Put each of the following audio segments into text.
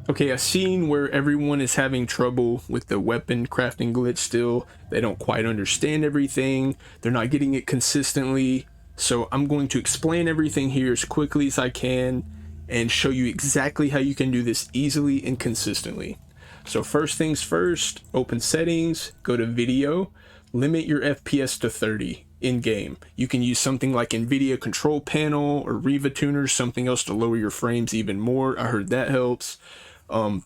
Okay, I've seen where everyone is having trouble with the weapon crafting glitch still. They don't quite understand everything. They're not getting it consistently. So I'm going to explain everything here as quickly as I can and show you exactly how you can do this easily and consistently. So first things first, open settings, go to video, limit your FPS to 30 in game. You can use something like NVIDIA control panel or Riva tuner, something else to lower your frames even more. I heard that helps.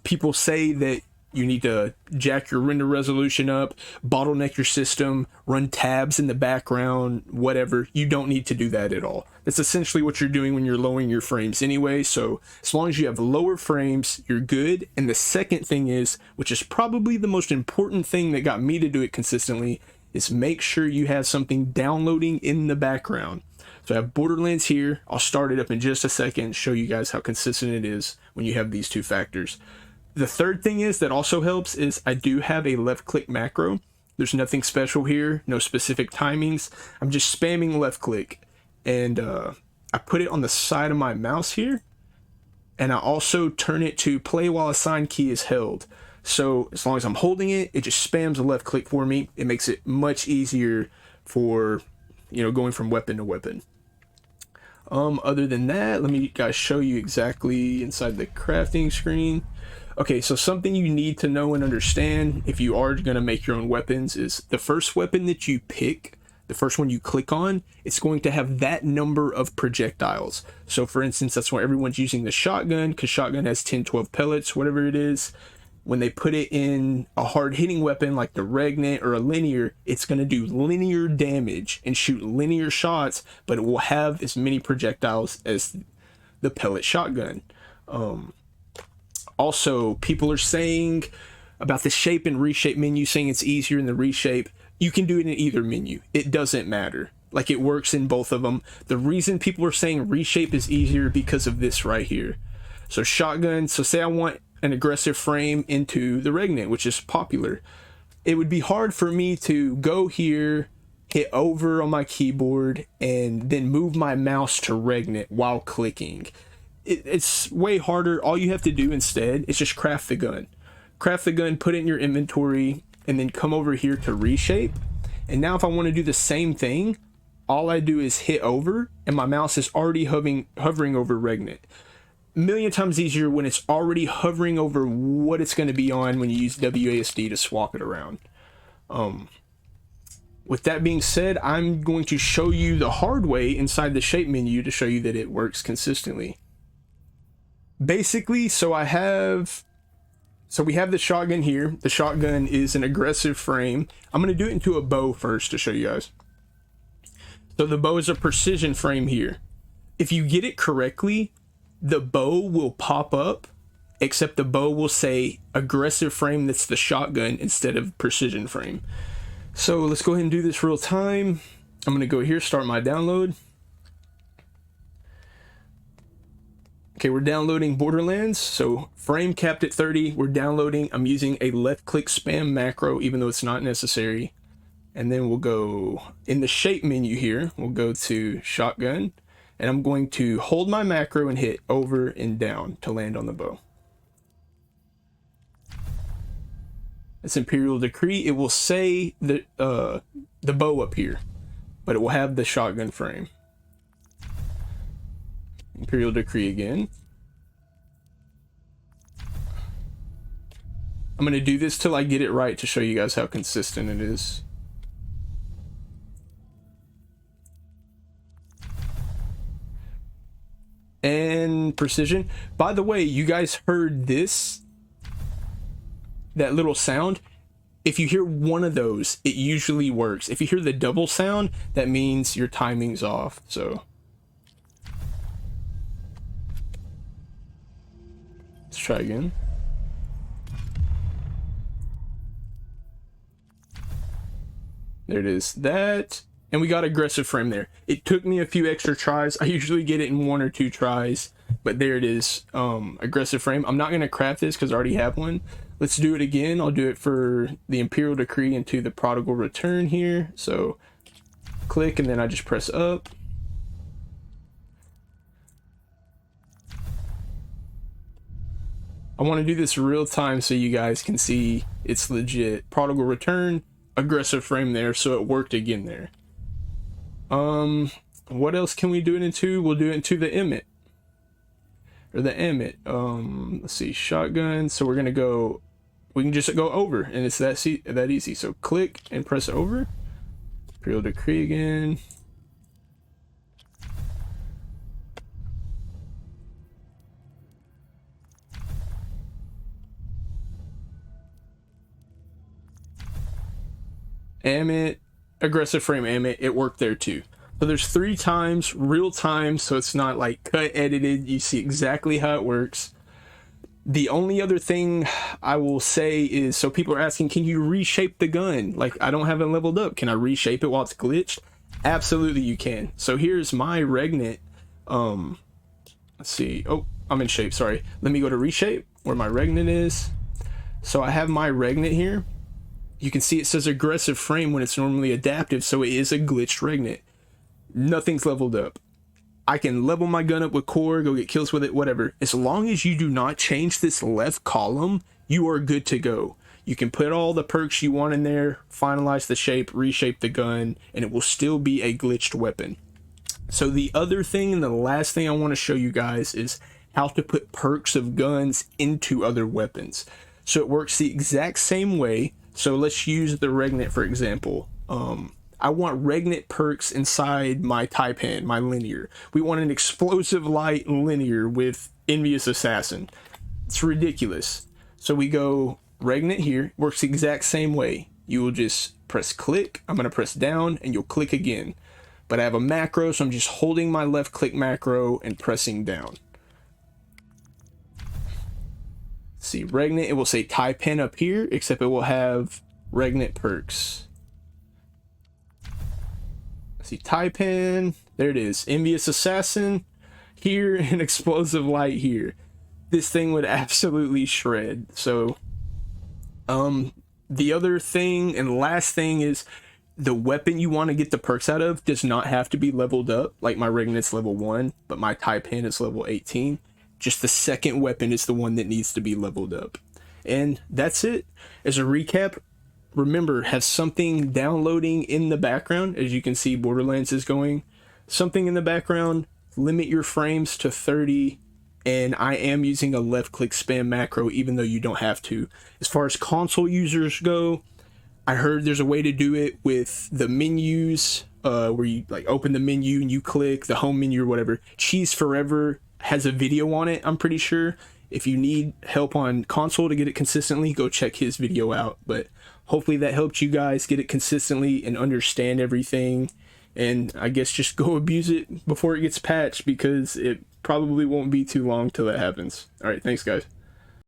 People say that you need to jack your render resolution up, bottleneck your system, run tabs in the background, whatever. You don't need to do that at all. That's essentially what you're doing when you're lowering your frames anyway. So as long as you have lower frames, you're good. And the second thing is, which is probably the most important thing that got me to do it consistently, is make sure you have something downloading in the background. So I have Borderlands here. I'll start it up in just a second and show you guys how consistent it is when you have these two factors. The third thing is that also helps is I do have a left click macro. There's nothing special here, no specific timings. I'm just spamming left click, and I put it on the side of my mouse here, and I also turn it to play while assigned key is held. So as long as I'm holding it, it just spams a left click for me. It makes it much easier for, you know, going from weapon to weapon. Other than that, let me guys show you exactly inside the crafting screen. Okay, so something you need to know and understand if you are going to make your own weapons is the first weapon that you pick, the first one you click on, it's going to have that number of projectiles. So for instance, that's why everyone's using the shotgun, because shotgun has 10, 12 pellets, whatever it is. When they put it in a hard hitting weapon like the Regnant or a linear, it's going to do linear damage and shoot linear shots, but it will have as many projectiles as the pellet shotgun. Also, people are saying about the shape and reshape menu, saying it's easier in the reshape. You can do it in either menu. It doesn't matter. Like, it works in both of them. The reason people are saying reshape is easier because of this right here. So shotgun, so say I want an aggressive frame into the Regnant, which is popular. It would be hard for me to go here, hit over on my keyboard, and then move my mouse to Regnant while clicking. It's way harder. All you have to do instead is just craft the gun. Craft the gun, put it in your inventory, and then come over here to reshape. And now if I want to do the same thing, all I do is hit over, and my mouse is already hovering over Regnant. Million times easier when it's already hovering over what it's going to be on when you use WASD to swap it around. With that being said, I'm going to show you the hard way inside the shape menu to show you that it works consistently. Basically, so we have the shotgun here. The shotgun is an aggressive frame. I'm going to do it into a bow first to show you guys. So the bow is a precision frame here. If you get it correctly, the bow will pop up, except the bow will say aggressive frame, that's the shotgun, instead of precision frame. So let's go ahead and do this real time. I'm going to go here, start my download. Okay, we're downloading Borderlands. So frame capped at 30, we're downloading. I'm using a left click spam macro, even though it's not necessary. And then we'll go in the shape menu here, we'll go to shotgun. And I'm going to hold my macro and hit over and down to land on the bow. It's Imperial Decree. It will say the bow up here, but it will have the shotgun frame. Imperial Decree again. I'm going to do this till I get it right to show you guys how consistent it is. And precision. By the way, you guys heard this, that little sound. If you hear one of those, it usually works. If you hear the double sound, that means your timing's off. So let's try again. There it is. That. And we got aggressive frame there. It took me a few extra tries. I usually get it in 1 or 2 tries, but there it is. Aggressive frame. I'm not going to craft this because I already have one. Let's do it again. I'll do it for the Imperial Decree into the Prodigal Return here. So click and then I just press up. I want to do this real time so you guys can see it's legit. Prodigal return, aggressive frame there, so it worked again there. What else can we do it into? We'll do it into the emmet. Or the emmet. Let's see, shotgun. So we're gonna go, we can just go over, and it's that easy. So click and press over. Imperial Decree again. Emmet, aggressive frame emmet, it worked there too. So there's 3 times real time, so it's not like cut edited. You see exactly how it works. The only other thing I will say is, so people are asking, can you reshape the gun? Like, I don't have it leveled up. Can I reshape it while it's glitched? Absolutely you can. So here's my Regnet. Let's see. Oh, I'm in shape, sorry. Let me go to reshape where my Regnet is. So I have my Regnet here. You can see it says aggressive frame when it's normally adaptive, so it is a glitched Regnet. Nothing's leveled up. I can level my gun up with core, go get kills with it, whatever. As long as you do not change this left column, you are good to go. You can put all the perks you want in there, finalize the shape, reshape the gun, and it will still be a glitched weapon. So the other thing and the last thing I want to show you guys is how to put perks of guns into other weapons. So it works the exact same way. So let's use the Regnet for example. I want Regnet perks inside my Taipan, my linear. We want an explosive light linear with Envious Assassin. It's ridiculous. So we go Regnet here, works the exact same way. You will just press click, I'm gonna press down, and you'll click again. But I have a macro, so I'm just holding my left click macro and pressing down. See, Regnet, it will say Taipan up here, except it will have Regnet perks. See, Taipan, there it is, Envious Assassin here and Explosive Light here. This thing would absolutely shred. So the other thing and last thing is the weapon you want to get the perks out of does not have to be leveled up. Like my Regnet's level 1, but my Taipan is level 18. Just the second weapon is the one that needs to be leveled up. And that's it. As a recap, remember, have something downloading in the background. As you can see, Borderlands is going. Something in the background, limit your frames to 30, and I am using a left click spam macro even though you don't have to. As far as console users go, I heard there's a way to do it with the menus, where you like open the menu and you click the home menu or whatever. Cheese Forever has a video on it, I'm pretty sure. If you need help on console to get it consistently, go check his video out. But hopefully that helped you guys get it consistently and understand everything. And I guess just go abuse it before it gets patched, because it probably won't be too long till that happens. All right, thanks guys.